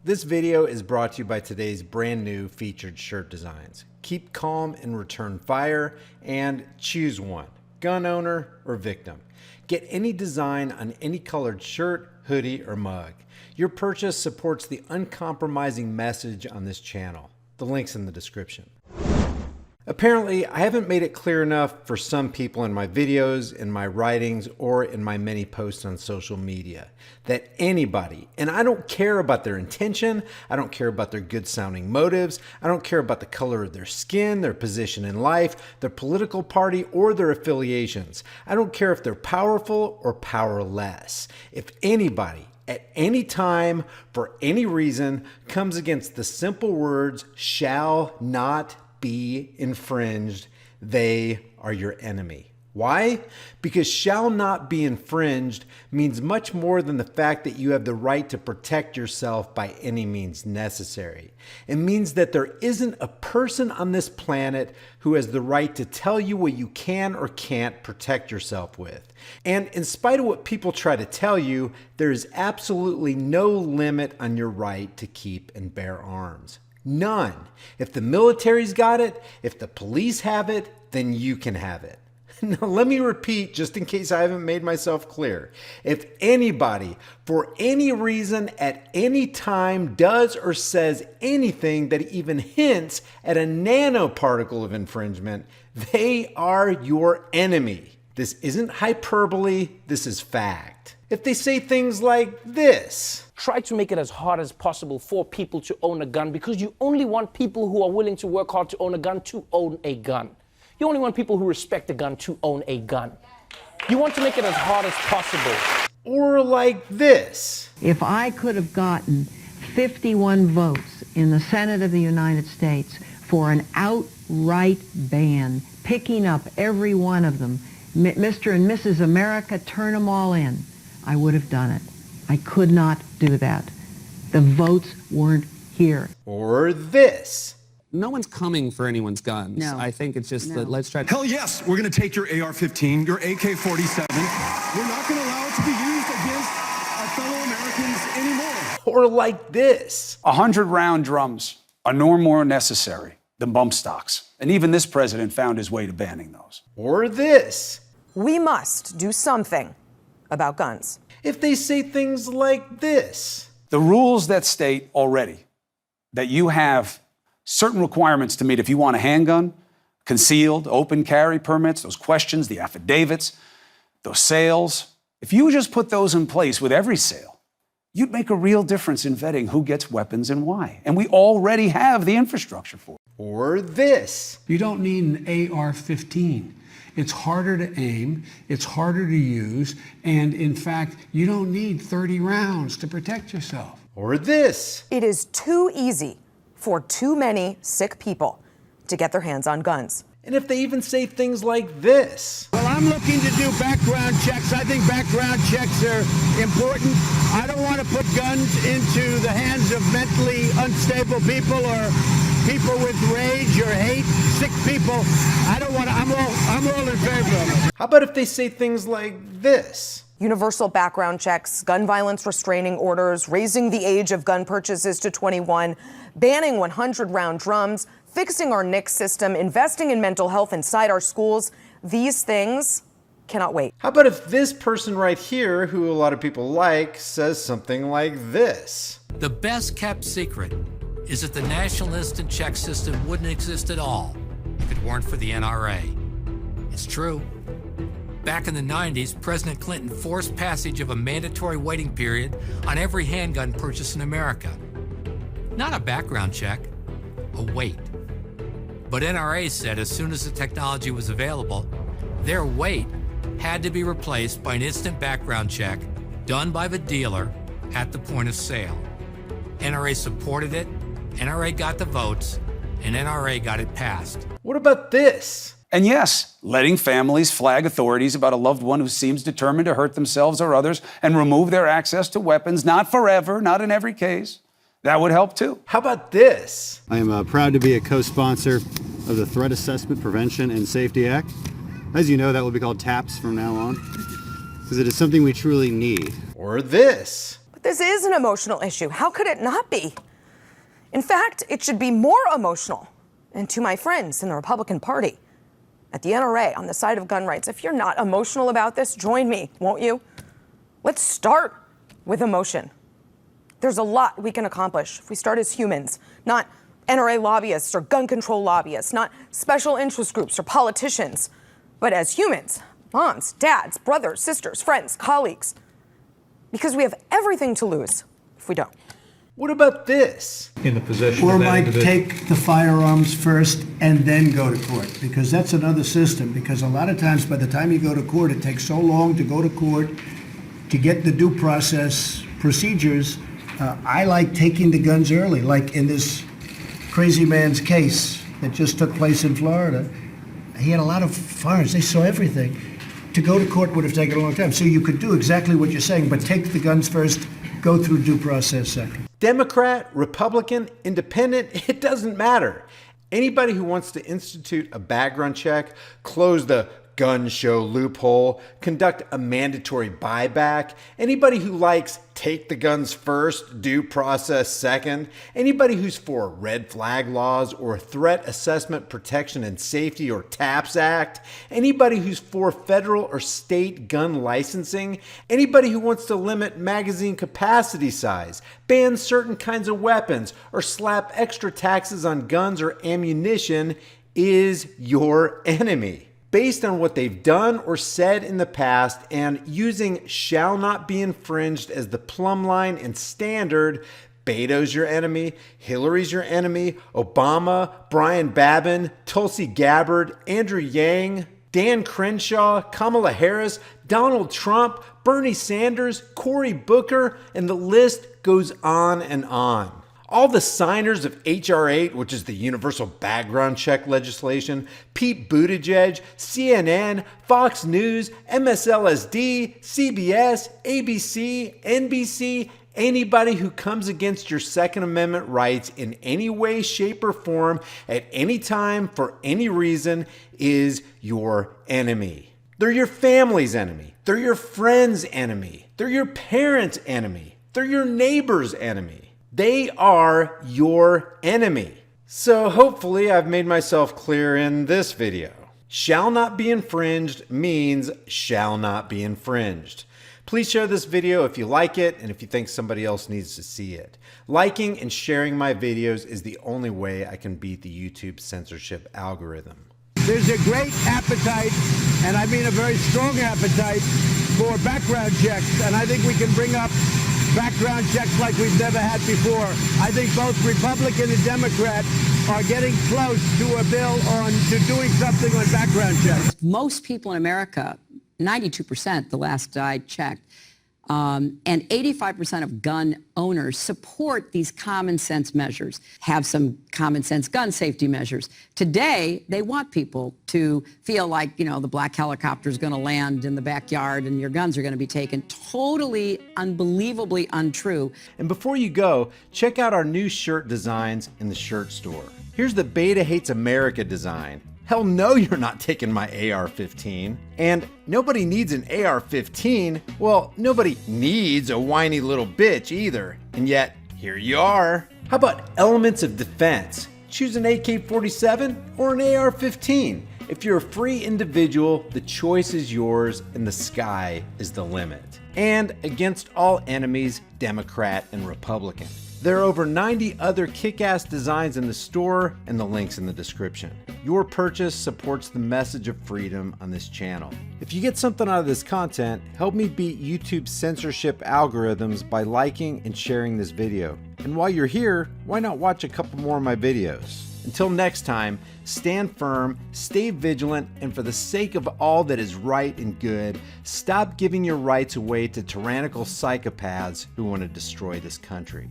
This video is brought to you by today's brand new featured shirt designs. Keep calm and return fire, and choose one, gun owner or victim. Get any design on any colored shirt, hoodie, or mug. Your purchase supports the uncompromising message on this channel. The link's in the description. Apparently, I haven't made it clear enough for some people in my videos, in my writings, or in my many posts on social media that anybody, and I don't care about their intention, I don't care about their good sounding motives, I don't care about the color of their skin, their position in life, their political party, or their affiliations. I don't care if they're powerful or powerless. If anybody, at any time, for any reason, comes against the simple words, shall not be infringed, they are your enemy. Why? Because shall not be infringed means much more than the fact that you have the right to protect yourself by any means necessary. It means that there isn't a person on this planet who has the right to tell you what you can or can't protect yourself with. And in spite of what people try to tell you, there is absolutely no limit on your right to keep and bear arms. None. If the military's got it, if the police have it, then you can have it. Now, let me repeat, just in case I haven't made myself clear. If anybody, for any reason, at any time, does or says anything that even hints at a nanoparticle of infringement, they are your enemy. This isn't hyperbole, this is fact. If they say things like this: try to make it as hard as possible for people to own a gun, because you only want people who are willing to work hard to own a gun to own a gun. You only want people who respect a gun to own a gun. You want to make it as hard as possible. Or like this: if I could have gotten 51 votes in the Senate of the United States for an outright ban, picking up every one of them, Mr. and Mrs. America, turn them all in, I would have done it. I could not do that. The votes weren't here. Or this: no one's coming for anyone's guns. No. I think it's just that let's try to... Hell yes, we're going to take your AR-15, your AK-47. We're not going to allow it to be used against our fellow Americans anymore. Or like this: 100-round drums are no more necessary than bump stocks. And even this president found his way to banning those. Or this: we must do something about guns. if they say things like this: The rules that state already that you have certain requirements to meet if you want a handgun, concealed, open carry permits, those questions, the affidavits, those sales. If you just put those in place with every sale, you'd make a real difference in vetting who gets weapons and why. And we already have the infrastructure for it. Or this: you don't need an AR-15. It's harder to aim, it's harder to use, and in fact, you don't need 30 rounds to protect yourself. Or this: it is too easy for too many sick people to get their hands on guns. And if they even say things like this: well, I'm looking to do background checks. I think background checks are important. I don't want to put guns into the hands of mentally unstable people or people with rage or hate, sick people. I don't want to, I'm all in favor of it. How about if they say things like this: universal background checks, gun violence restraining orders, raising the age of gun purchases to 21, banning 100-round drums, fixing our NICS system, investing in mental health inside our schools. These things cannot wait. How about if this person right here, who a lot of people like, says something like this: the best kept secret is that the National Instant Check System wouldn't exist at all if it weren't for the NRA. It's true. Back in the 90s, President Clinton forced passage of a mandatory waiting period on every handgun purchase in America. Not a background check, a wait. But NRA said as soon as the technology was available, their wait had to be replaced by an instant background check done by the dealer at the point of sale. NRA supported it, NRA got the votes, and NRA got it passed. What about this? And yes, letting families flag authorities about a loved one who seems determined to hurt themselves or others and remove their access to weapons, not forever, not in every case. That would help too. How about this? I am proud to be a co-sponsor of the Threat Assessment Prevention and Safety Act. As you know, that will be called TAPS from now on, because it is something we truly need. Or this: This is an emotional issue. How could it not be? In fact, it should be more emotional. And to my friends in the Republican Party, at the NRA, on the side of gun rights, if you're not emotional about this, join me, won't you? Let's start with emotion. There's a lot we can accomplish if we start as humans, not NRA lobbyists or gun control lobbyists, not special interest groups or politicians, but as humans, moms, dads, brothers, sisters, friends, colleagues, because we have everything to lose if we don't. What about this? In the possession Or of that might individual. take the firearms first and then go to court, because that's another system. Because a lot of times, by the time you go to court, it takes so long to go to court to get the due process procedures. I like taking the guns early, like in this crazy man's case that just took place in Florida. He had a lot of firearms. They saw everything. To go to court would have taken a long time. So you could do exactly what you're saying, but take the guns first, go through due process second. Democrat, Republican, Independent, it doesn't matter. Anybody who wants to institute a background check, close the gun show loophole, conduct a mandatory buyback, anybody who likes take the guns first, due process second, anybody who's for red flag laws or Threat Assessment Protection and Safety or TAPS Act, anybody who's for federal or state gun licensing, anybody who wants to limit magazine capacity size, ban certain kinds of weapons, or slap extra taxes on guns or ammunition is your enemy. Based on what they've done or said in the past and using shall not be infringed as the plumb line and standard, Beto's your enemy, Hillary's your enemy, Obama, Brian Babin, Tulsi Gabbard, Andrew Yang, Dan Crenshaw, Kamala Harris, Donald Trump, Bernie Sanders, Cory Booker, and the list goes on and on. All the signers of H.R. 8, which is the universal background check legislation, Pete Buttigieg, CNN, Fox News, MSLSD, CBS, ABC, NBC, anybody who comes against your Second Amendment rights in any way, shape, or form at any time for any reason is your enemy. They're your family's enemy. They're your friend's enemy. They're your parents' enemy. They're your neighbor's enemy. They are your enemy. So hopefully I've made myself clear in this video. Shall not be infringed means shall not be infringed. Please share this video if you like it and if you think somebody else needs to see it. Liking and sharing my videos is the only way I can beat the YouTube censorship algorithm. There's a great appetite, and I mean a very strong appetite, for background checks, and I think we can bring up background checks like we've never had before. I think both Republican and Democrat are getting close to a bill to doing something on background checks. Most people in America, 92% the last I checked, and 85% of gun owners support these common sense measures, have some common sense gun safety measures. Today, they want people to feel like, you know, the black helicopter is going to land in the backyard and your guns are going to be taken. Totally, unbelievably untrue. And before you go, check out our new shirt designs in the shirt store. Here's the Beta Hates America design. Hell no, you're not taking my AR-15. And nobody needs an AR-15. Well, nobody needs a whiny little bitch either. And yet, here you are. How about elements of defense? Choose an AK-47 or an AR-15. If you're a free individual, the choice is yours and the sky is the limit. And against all enemies, Democrat and Republican. There are over 90 other kick-ass designs in the store and the links in the description. Your purchase supports the message of freedom on this channel. If you get something out of this content, help me beat YouTube's censorship algorithms by liking and sharing this video. And while you're here, why not watch a couple more of my videos? Until next time, stand firm, stay vigilant, and for the sake of all that is right and good, stop giving your rights away to tyrannical psychopaths who want to destroy this country.